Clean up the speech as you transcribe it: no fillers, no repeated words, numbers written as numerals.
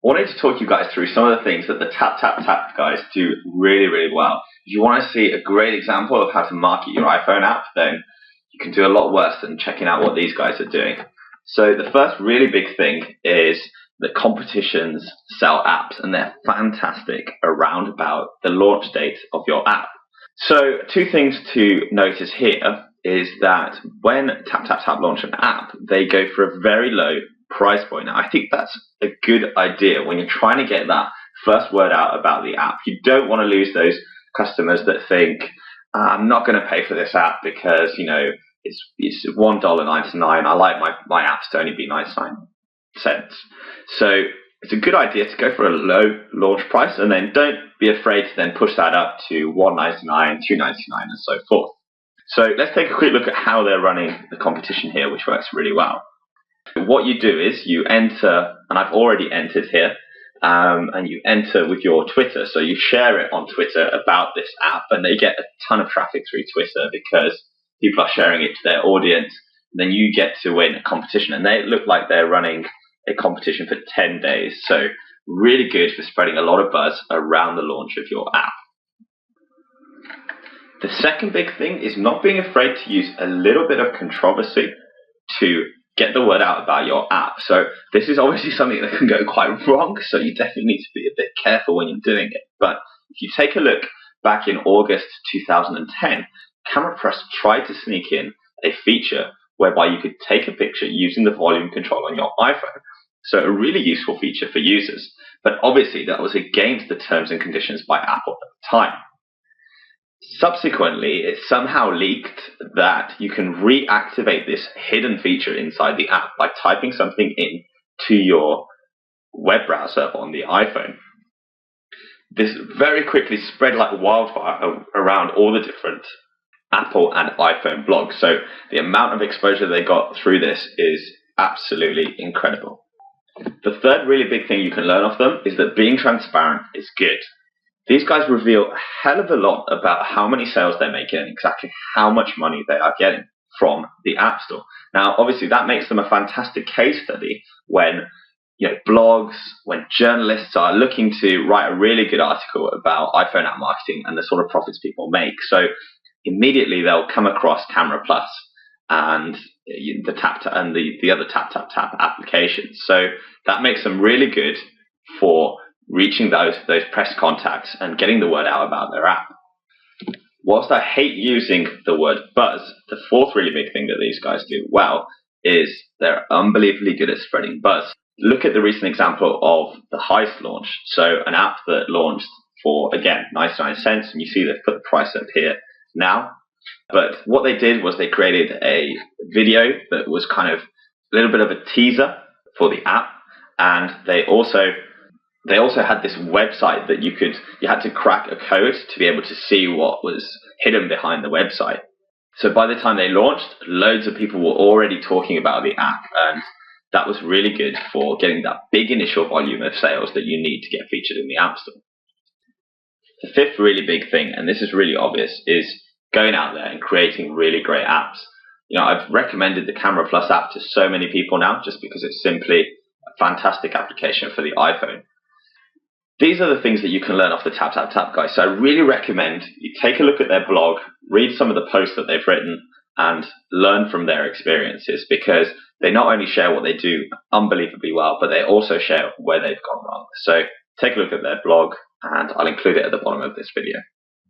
wanted to talk you guys through some of the things that the tap tap tap guys do really, really well. If you want to see a great example of how to market your iPhone app, then you can do a lot worse than checking out what these guys are doing. So the first really big thing is that competitions sell apps, and they're fantastic around about the launch date of your app. So two things to notice here is that when TapTapTap launch an app, they go for a very low price point. Now, I think that's a good idea when you're trying to get that first word out about the app. You don't want to lose those customers that think, I'm not going to pay for this app because, it's $1.99. I like my apps to only be 99 cents. So it's a good idea to go for a low launch price, and then don't be afraid to then push that up to $1.99, $2.99, and so forth. So let's take a quick look at how they're running the competition here, which works really well. What you do is you enter, and I've already entered here, and you enter with your Twitter. So you share it on Twitter about this app, and they get a ton of traffic through Twitter because people are sharing it to their audience. Then you get to win a competition, and they look like they're running a competition for 10 days. So really good for spreading a lot of buzz around the launch of your app. The second big thing is not being afraid to use a little bit of controversy to get the word out about your app. So this is obviously something that can go quite wrong, so you definitely need to be a bit careful when you're doing it. But if you take a look back in August 2010, Camera Press tried to sneak in a feature whereby you could take a picture using the volume control on your iPhone. So a really useful feature for users. But obviously that was against the terms and conditions by Apple at the time. Subsequently, it somehow leaked that you can reactivate this hidden feature inside the app by typing something in to your web browser on the iPhone. This very quickly spread like wildfire around all the different Apple and iPhone blogs. So the amount of exposure they got through this is absolutely incredible. The third really big thing you can learn off them is that being transparent is good. These guys reveal a hell of a lot about how many sales they're making and exactly how much money they are getting from the App Store. Now, obviously, that makes them a fantastic case study when blogs, when journalists are looking to write a really good article about iPhone app marketing and the sort of profits people make. So immediately they'll come across Camera Plus and the TapTap and the other TapTapTap applications. So that makes them really good for reaching those press contacts and getting the word out about their app. Whilst I hate using the word buzz, the fourth really big thing that these guys do well is they're unbelievably good at spreading buzz. Look at the recent example of the Heist launch. So an app that launched for, again, 99 cents, and you see they've put the price up here now. But what they did was they created a video that was kind of a little bit of a teaser for the app, and they also had this website that you had to crack a code to be able to see what was hidden behind the website. So by the time they launched, loads of people were already talking about the app, and that was really good for getting that big initial volume of sales that you need to get featured in the App Store. The fifth really big thing, and this is really obvious, is going out there and creating really great apps. I've recommended the Camera Plus app to so many people now just because it's simply a fantastic application for the iPhone. These are the things that you can learn off the TapTapTap guys. So I really recommend you take a look at their blog, read some of the posts that they've written, and learn from their experiences, because they not only share what they do unbelievably well, but they also share where they've gone wrong. So take a look at their blog, and I'll include it at the bottom of this video.